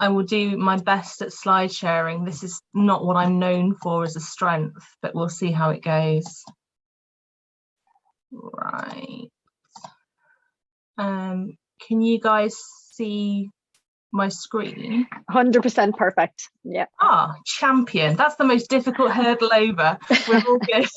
I will do my best at slide sharing. This is not what I'm known for as a strength, but we'll see how it goes. Right. Can you guys see my screen? 100% perfect. Yeah. Ah, champion. That's the most difficult hurdle over. We're all good.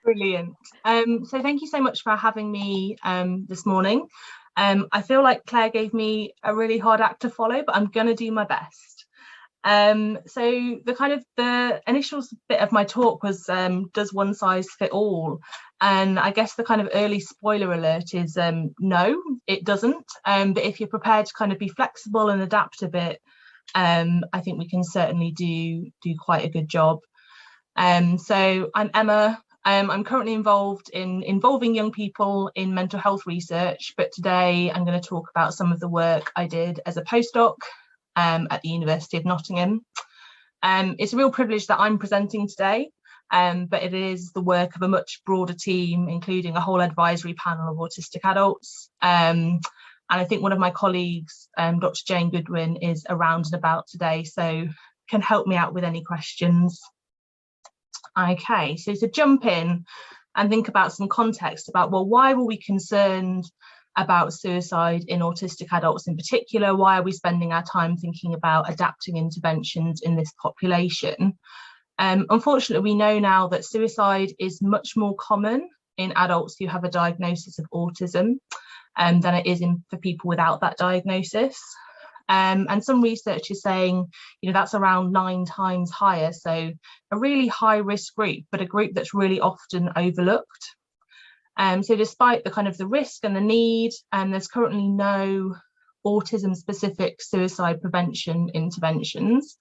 Brilliant. So thank you so much for having me this morning. I feel like Claire gave me a really hard act to follow, but I'm going to do my best. So the initial bit of my talk was, does one size fit all? And I guess the kind of early spoiler alert is no, it doesn't. But if you're prepared to kind of be flexible and adapt a bit, I think we can certainly do quite a good job. So I'm Emma. I'm currently involved in involving young people in mental health research, but today I'm going to talk about some of the work I did as a postdoc at the University of Nottingham. It's a real privilege that I'm presenting today, but it is the work of a much broader team, including a whole advisory panel of autistic adults. And I think one of my colleagues, Dr. Jane Goodwin, is around and about today, so can help me out with any questions. Okay, so to jump in and think about some context about, well, why were we concerned about suicide in autistic adults in particular? Why are we spending our time thinking about adapting interventions in this population? Unfortunately, we know now that suicide is much more common in adults who have a diagnosis of autism than it is for people without that diagnosis. And some research is saying, that's around 9 times higher. So a really high risk group, but a group that's really often overlooked. So despite the kind of the risk and the need, there's currently no autism specific suicide prevention interventions.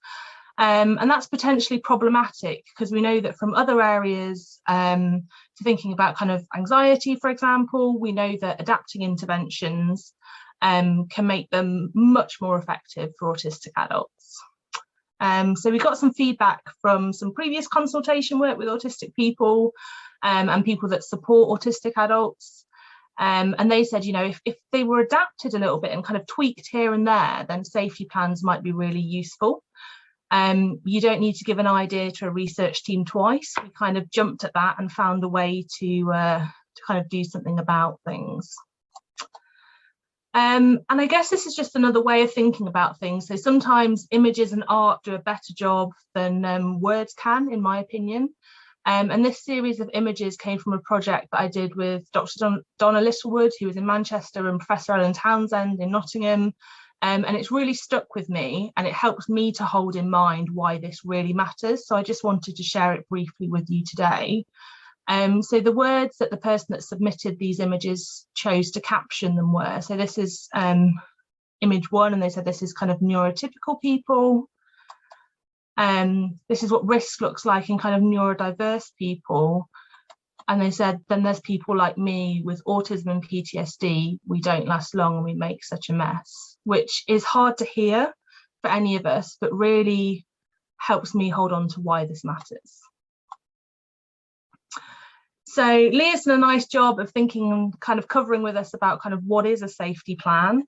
And that's potentially problematic because we know that from other areas, to thinking about kind of anxiety, for example, we know that adapting interventions can make them much more effective for autistic adults. So we got some feedback from some previous consultation work with autistic people and people that support autistic adults. And they said, if they were adapted a little bit and kind of tweaked here and there, then safety plans might be really useful. You don't need to give an idea to a research team twice. We kind of jumped at that and found a way to kind of do something about things. And I guess this is just another way of thinking about things. So sometimes images and art do a better job than words can, in my opinion. And this series of images came from a project that I did with Dr. Donna Littlewood, who was in Manchester, and Professor Ellen Townsend in Nottingham. And it's really stuck with me, and it helps me to hold in mind why this really matters. So I just wanted to share it briefly with you today. So the words that the person that submitted these images chose to caption them were, so this is image 1, and they said this is kind of neurotypical people. This is what risk looks like in kind of neurodiverse people. And they said, then there's people like me with autism and PTSD, we don't last long and we make such a mess, which is hard to hear for any of us, but really helps me hold on to why this matters. So Leah's done a nice job of thinking and kind of covering with us about kind of what is a safety plan.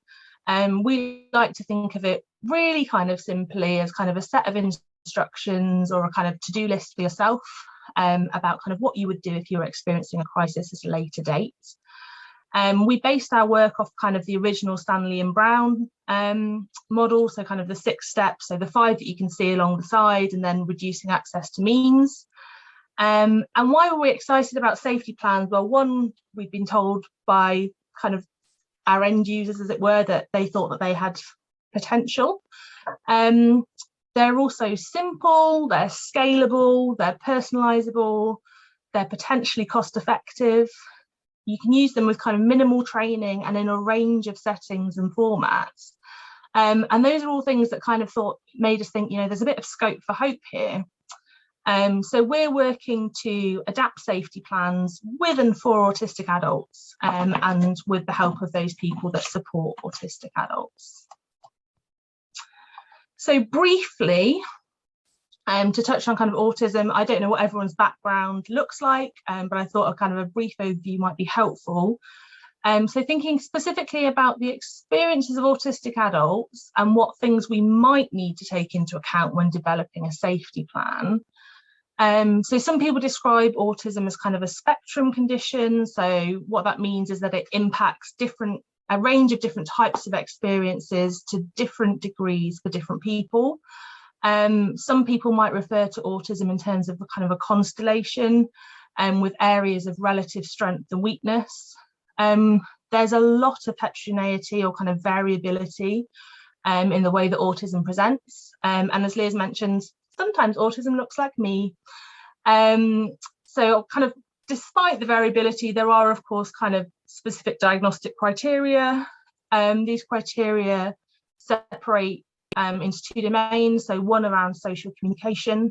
We like to think of it really kind of simply as kind of a set of instructions or a kind of to-do list for yourself about kind of what you would do if you were experiencing a crisis at a later date. We based our work off kind of the original Stanley and Brown model, so kind of the 6 steps, so the 5 that you can see along the side, and then reducing access to means. And why were we excited about safety plans? Well, one, we've been told by kind of our end users, as it were, that they thought that they had potential. They're also simple, they're scalable, they're personalizable, they're potentially cost effective. You can use them with kind of minimal training and in a range of settings and formats. And those are all things that kind of made us think, there's a bit of scope for hope here. So we're working to adapt safety plans with and for autistic adults and with the help of those people that support autistic adults. So briefly, to touch on kind of autism, I don't know what everyone's background looks like, but I thought a kind of a brief overview might be helpful. So thinking specifically about the experiences of autistic adults and what things we might need to take into account when developing a safety plan. So some people describe autism as kind of a spectrum condition. So what that means is that it impacts a range of different types of experiences to different degrees for different people. Some people might refer to autism in terms of a kind of a constellation with areas of relative strength and weakness. There's a lot of heterogeneity or kind of variability in the way that autism presents. And as Liz mentioned, sometimes autism looks like me. So kind of despite the variability, there are, of course, kind of specific diagnostic criteria. These criteria separate into two domains, so one around social communication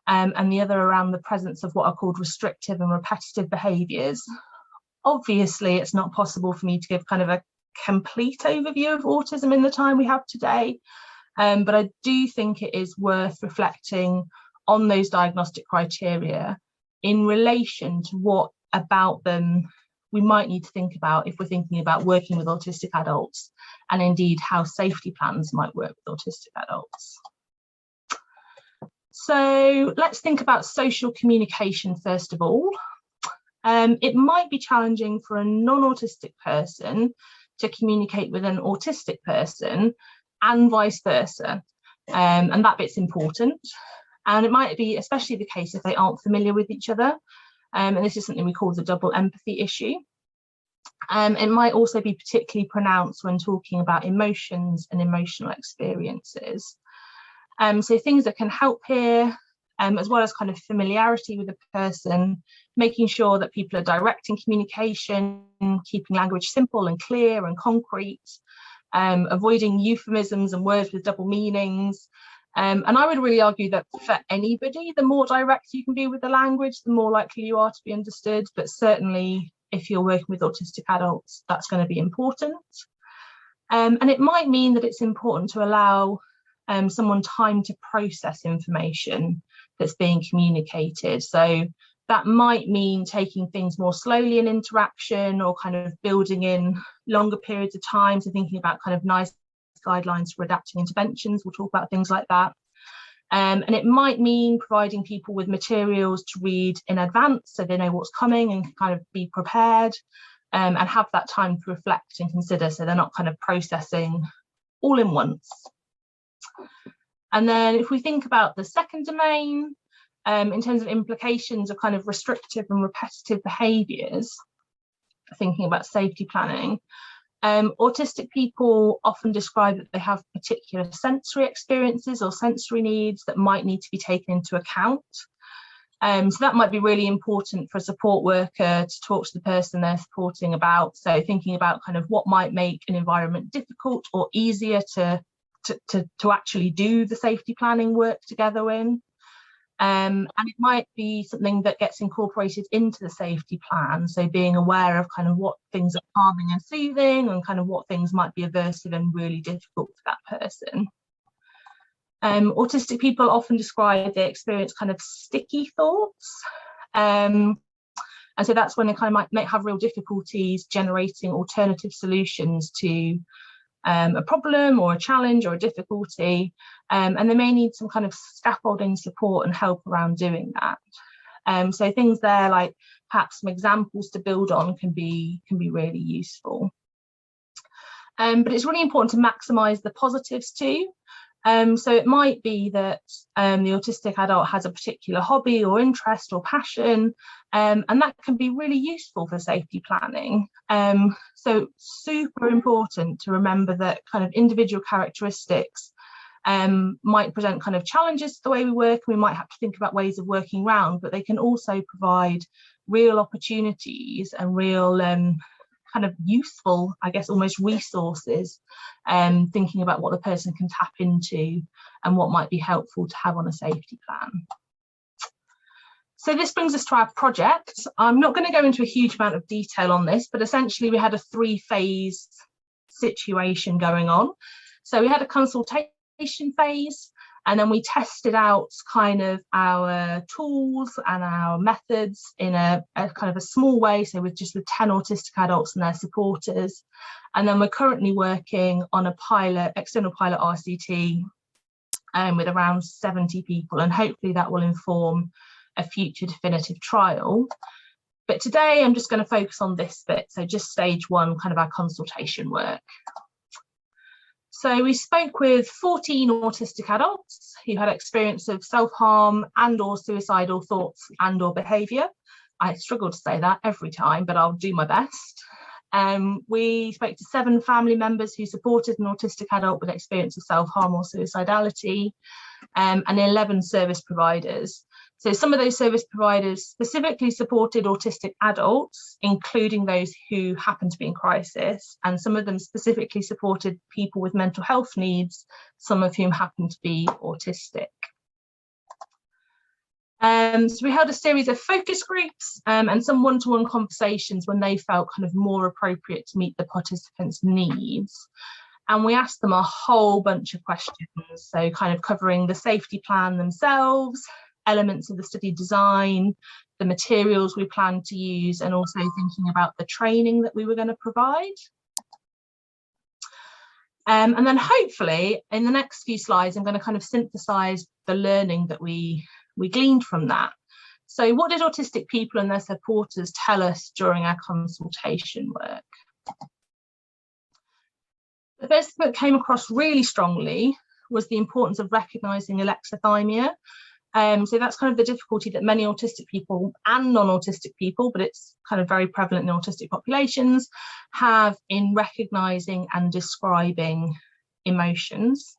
and the other around the presence of what are called restrictive and repetitive behaviours. Obviously, it's not possible for me to give kind of a complete overview of autism in the time we have today, but I do think it is worth reflecting on those diagnostic criteria in relation to what about them we might need to think about if we're thinking about working with autistic adults, and indeed how safety plans might work with autistic adults. So let's think about social communication first of all. It might be challenging for a non-autistic person to communicate with an autistic person and vice versa, and that bit's important. And it might be especially the case if they aren't familiar with each other, and this is something we call the double empathy issue. It might also be particularly pronounced when talking about emotions and emotional experiences. So things that can help here, as well as kind of familiarity with the person, making sure that people are direct in communication, keeping language simple and clear and concrete, avoiding euphemisms and words with double meanings. And I would really argue that for anybody, the more direct you can be with the language, the more likely you are to be understood. But certainly if you're working with autistic adults, that's going to be important. And it might mean that it's important to allow someone time to process information that's being communicated. So that might mean taking things more slowly in interaction, or kind of building in longer periods of time. So thinking about kind of nice guidelines for adapting interventions. We'll talk about things like that. And it might mean providing people with materials to read in advance so they know what's coming and kind of be prepared, and have that time to reflect and consider so they're not kind of processing all in once. And then if we think about the second domain, in terms of implications of kind of restrictive and repetitive behaviours, thinking about safety planning, autistic people often describe that they have particular sensory experiences or sensory needs that might need to be taken into account. So that might be really important for a support worker to talk to the person they're supporting about. So thinking about kind of what might make an environment difficult or easier to actually do the safety planning work together in. And it might be something that gets incorporated into the safety plan. So being aware of kind of what things are calming and soothing, and kind of what things might be aversive and really difficult for that person. Autistic people often describe they experience kind of sticky thoughts. And so that's when they kind of might have real difficulties generating alternative solutions to a problem or a challenge or a difficulty, and they may need some kind of scaffolding support and help around doing that. So things there like perhaps some examples to build on can be really useful. But it's really important to maximise the positives too. So it might be that the autistic adult has a particular hobby or interest or passion, and that can be really useful for safety planning. So super important to remember that kind of individual characteristics might present kind of challenges to the way we work, and we might have to think about ways of working around, but they can also provide real opportunities and real kind of useful, I guess, almost resources, thinking about what the person can tap into and what might be helpful to have on a safety plan. So this brings us to our project. I'm not going to go into a huge amount of detail on this, but essentially we had a 3-phase situation going on. So we had a consultation phase, And then we tested out kind of our tools and our methods in a kind of a small way, so with 10 autistic adults and their supporters. And then we're currently working on a external pilot RCT with around 70 people, and hopefully that will inform a future definitive trial. But today I'm just going to focus on this bit, so just stage 1, kind of our consultation work. So we spoke with 14 autistic adults who had experience of self-harm and or suicidal thoughts and or behaviour. I struggle to say that every time, but I'll do my best. We spoke to 7 family members who supported an autistic adult with experience of self-harm or suicidality, and 11 service providers. So some of those service providers specifically supported autistic adults, including those who happen to be in crisis, and some of them specifically supported people with mental health needs, some of whom happen to be autistic. So we held a series of focus groups and some one-to-one conversations when they felt kind of more appropriate to meet the participants' needs. And we asked them a whole bunch of questions, so kind of covering the safety plan themselves, elements of the study design, the materials we planned to use, and also thinking about the training that we were going to provide. And then hopefully in the next few slides, I'm going to kind of synthesize the learning that we gleaned from that. So what did autistic people and their supporters tell us during our consultation work? The first thing that came across really strongly was the importance of recognising alexithymia. So that's kind of the difficulty that many autistic people and non-autistic people, but it's kind of very prevalent in autistic populations, have in recognising and describing emotions.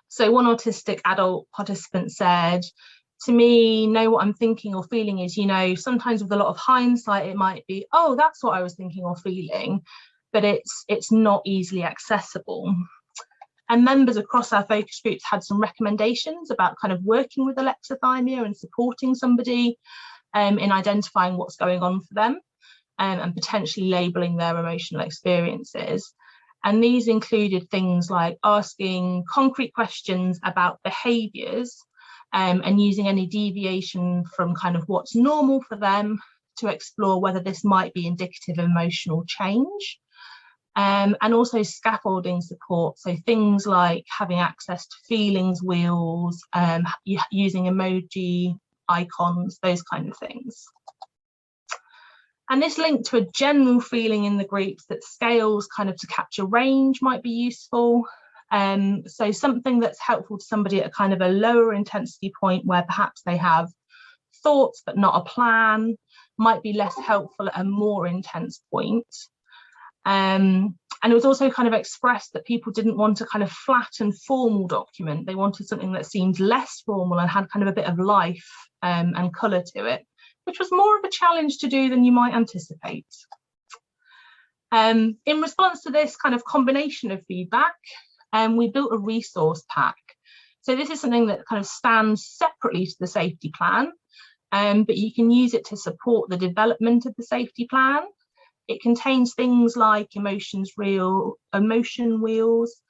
So one autistic adult participant said, to me, know what I'm thinking or feeling is, sometimes with a lot of hindsight, it might be, oh, that's what I was thinking or feeling, but it's not easily accessible. And members across our focus groups had some recommendations about kind of working with alexithymia and supporting somebody in identifying what's going on for them and potentially labelling their emotional experiences. And these included things like asking concrete questions about behaviours and using any deviation from kind of what's normal for them to explore whether this might be indicative of emotional change. And also scaffolding support, so things like having access to feelings wheels, using emoji icons, those kind of things. And this linked to a general feeling in the groups that scales kind of to capture range might be useful. So something that's helpful to somebody at a kind of a lower intensity point where perhaps they have thoughts but not a plan might be less helpful at a more intense point. And it was also kind of expressed that people didn't want a kind of flat and formal document. They wanted something that seemed less formal and had kind of a bit of life and colour to it, which was more of a challenge to do than you might anticipate. In response to this kind of combination of feedback, we built a resource pack. So this is something that kind of stands separately to the safety plan, but you can use it to support the development of the safety plan. It contains things like emotion wheels,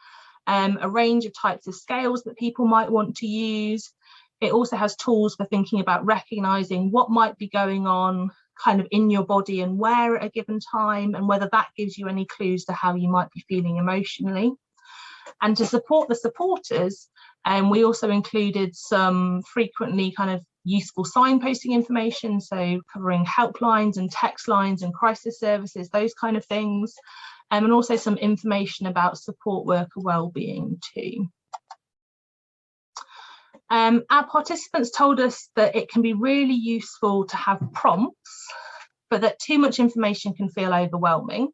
a range of types of scales that people might want to use. It also has tools for thinking about recognising what might be going on kind of in your body and where at a given time, and whether that gives you any clues to how you might be feeling emotionally. And to support the supporters, we also included some frequently kind of useful signposting information, so covering helplines and text lines and crisis services, those kind of things, and also some information about support worker wellbeing too. Our participants told us that it can be really useful to have prompts, but that too much information can feel overwhelming.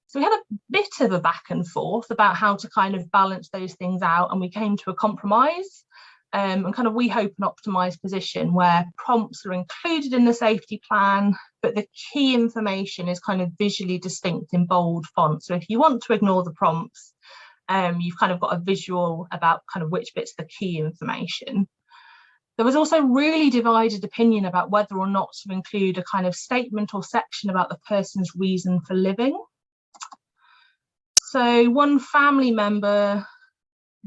So we had a bit of a back and forth about how to kind of balance those things out, and we came to a compromise and kind of, we hope, an optimised position where prompts are included in the safety plan, but the key information is kind of visually distinct in bold font. So if you want to ignore the prompts, you've kind of got a visual about kind of which bit's the key information. There was also really divided opinion about whether or not to include a kind of statement or section about the person's reason for living. So one family member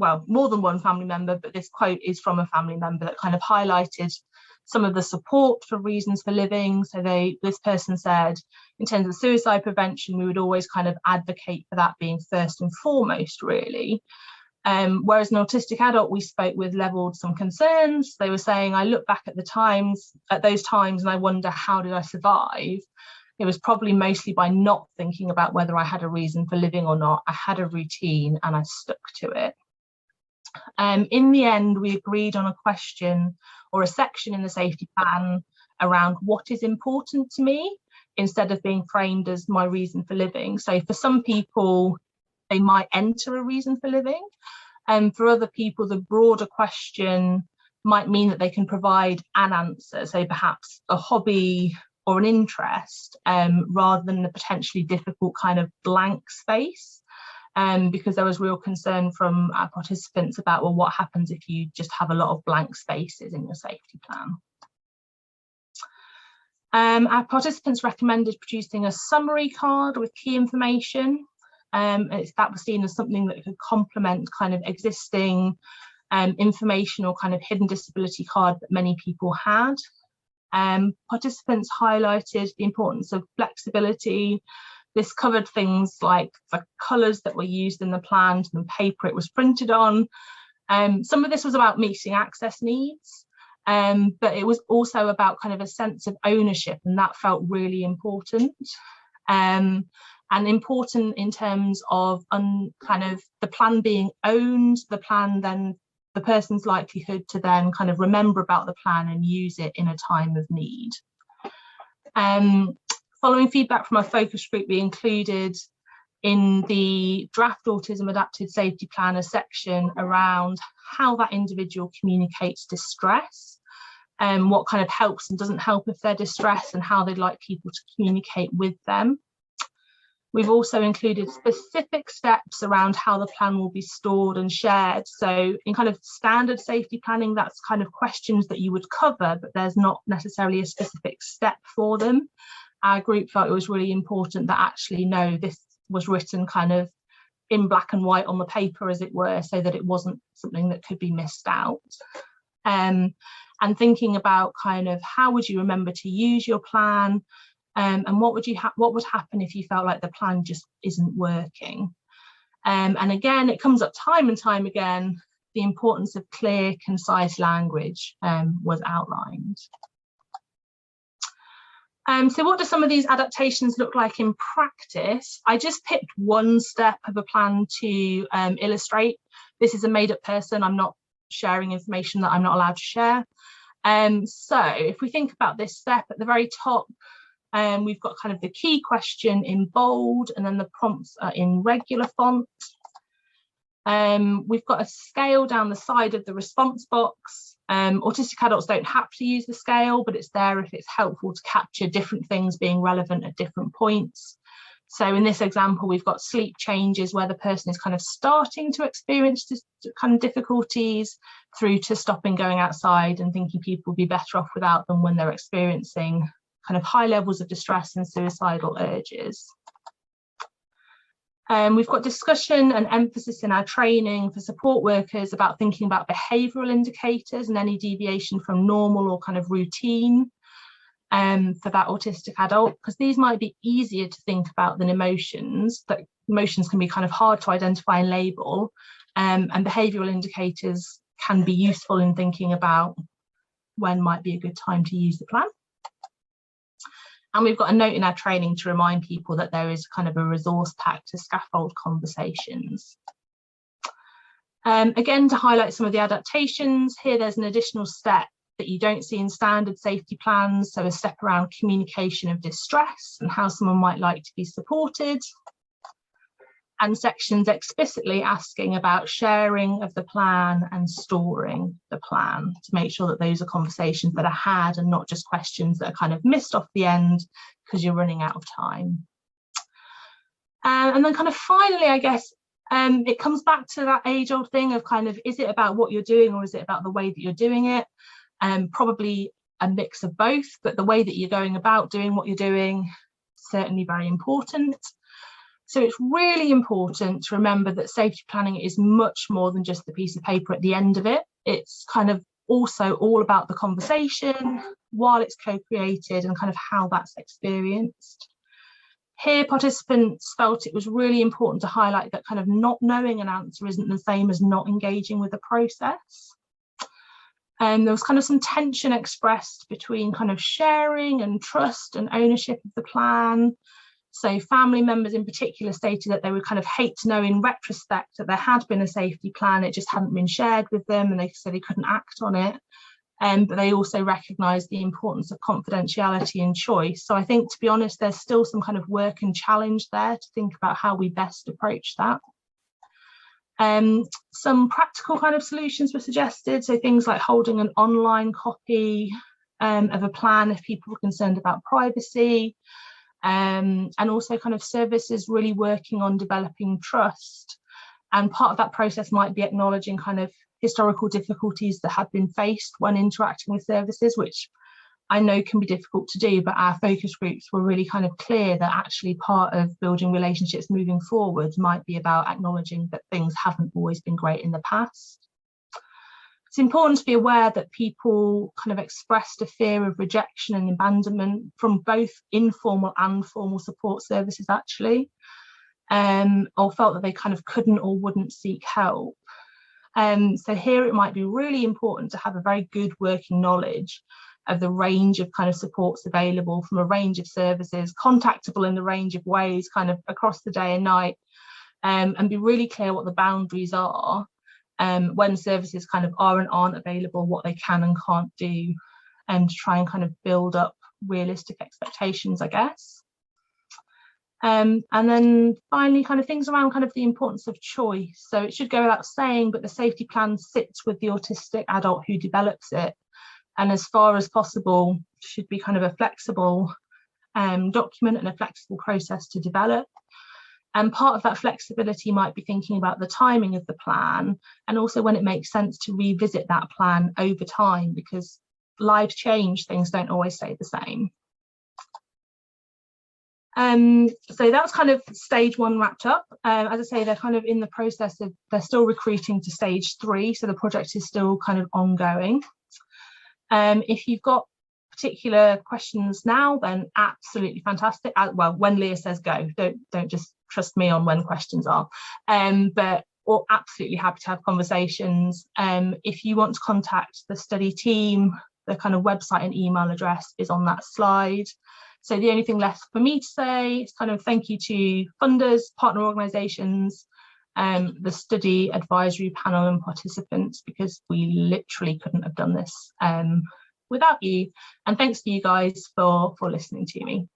well, more than one family member, but this quote is from a family member that kind of highlighted some of the support for reasons for living. So this person said, in terms of suicide prevention, we would always kind of advocate for that being first and foremost, really. Whereas an autistic adult we spoke with levelled some concerns. They were saying, I look back at those times and I wonder, how did I survive? It was probably mostly by not thinking about whether I had a reason for living or not. I had a routine and I stuck to it. In the end, we agreed on a question or a section in the safety plan around what is important to me, instead of being framed as my reason for living. So for some people, they might enter a reason for living. And for other people, the broader question might mean that they can provide an answer, so perhaps a hobby or an interest, rather than the potentially difficult kind of blank space. Because there was real concern from our participants about, well, what happens if you just have a lot of blank spaces in your safety plan? Our participants recommended producing a summary card with key information. That was seen as something that could complement kind of existing information or kind of hidden disability card that many people had. Participants highlighted the importance of flexibility. This covered things like the colours that were used in the plan, the paper it was printed on. Some of this was about meeting access needs, but it was also about kind of a sense of ownership, and that felt really important. And important in terms of kind of the plan being owned, the plan then the person's likelihood to then kind of remember about the plan and use it in a time of need. Following feedback from our focus group, we included in the draft Autism Adapted Safety Plan a section around how that individual communicates distress, and what kind of helps and doesn't help if they're distressed, and how they'd like people to communicate with them. We've also included specific steps around how the plan will be stored and shared. So in kind of standard safety planning, that's kind of questions that you would cover, but there's not necessarily a specific step for them. Our group felt it was really important that actually, no, this was written kind of in black and white on the paper, as it were, so that it wasn't something that could be missed out. And thinking about kind of how would you remember to use your plan, and what would happen if you felt like the plan just isn't working. And again, it comes up time and time again, the importance of clear, concise language was outlined. So what do some of these adaptations look like in practice? I just picked one step of a plan to illustrate. This is a made-up person. I'm not sharing information that I'm not allowed to share. So if we think about this step at the very top, we've got kind of the key question in bold, and then the prompts are in regular font. We've got a scale down the side of the response box. Autistic adults don't have to use the scale, but it's there if it's helpful to capture different things being relevant at different points. So in this example, we've got sleep changes where the person is kind of starting to experience this kind of difficulties, through to stopping going outside and thinking people would be better off without them when they're experiencing kind of high levels of distress and suicidal urges. We've got discussion and emphasis in our training for support workers about thinking about behavioural indicators and any deviation from normal or kind of routine for that autistic adult, because these might be easier to think about than emotions. That emotions can be kind of hard to identify and label, and behavioural indicators can be useful in thinking about when might be a good time to use the plan. And we've got a note in our training to remind people that there is kind of a resource pack to scaffold conversations. Again, to highlight some of the adaptations, here there's an additional step that you don't see in standard safety plans. So a step around communication of distress and how someone might like to be supported. And sections explicitly asking about sharing of the plan and storing the plan, to make sure that those are conversations that are had and not just questions that are kind of missed off the end because you're running out of time. And then kind of finally, I guess, it comes back to that age-old thing of kind of, is it about what you're doing or is it about the way that you're doing it? Probably a mix of both, but the way that you're going about doing what you're doing, certainly very important. So it's really important to remember that safety planning is much more than just the piece of paper at the end of it. It's kind of also all about the conversation while it's co-created and kind of how that's experienced. Here, participants felt it was really important to highlight that kind of not knowing an answer isn't the same as not engaging with the process. And there was kind of some tension expressed between kind of sharing and trust and ownership of the plan. So family members in particular stated that they would kind of hate to know in retrospect that there had been a safety plan, it just hadn't been shared with them, and they said they couldn't act on it. But they also recognised the importance of confidentiality and choice. So I think, to be honest, there's still some kind of work and challenge there to think about how we best approach that. Some practical kind of solutions were suggested, so things like holding an online copy of a plan if people were concerned about privacy, and also kind of services really working on developing trust. And part of that process might be acknowledging kind of historical difficulties that have been faced when interacting with services, which I know can be difficult to do, but our focus groups were really kind of clear that actually part of building relationships moving forward might be about acknowledging that things haven't always been great in the past. It's important to be aware that people kind of expressed a fear of rejection and abandonment from both informal and formal support services actually, or felt that they kind of couldn't or wouldn't seek help. So here it might be really important to have a very good working knowledge of the range of kind of supports available from a range of services, contactable in the range of ways kind of across the day and night, and be really clear what the boundaries are when services kind of are and aren't available, what they can and can't do, and to try and kind of build up realistic expectations, I guess. And then finally, kind of things around kind of the importance of choice. So it should go without saying, but the safety plan sits with the autistic adult who develops it. And as far as possible, should be kind of a flexible document and a flexible process to develop. And part of that flexibility might be thinking about the timing of the plan, and also when it makes sense to revisit that plan over time, because lives change, things don't always stay the same. So that's kind of stage 1 wrapped up. As I say, they're kind of in the process of, they're still recruiting to stage 3, so the project is still kind of ongoing. If you've got particular questions now, then absolutely fantastic. Well, when Leah says go, don't just trust me on when questions are, but we're absolutely happy to have conversations. If you want to contact the study team, the kind of website and email address is on that slide. So the only thing left for me to say is kind of thank you to funders, partner organisations, the study advisory panel and participants, because we literally couldn't have done this without you. And thanks to you guys for listening to me.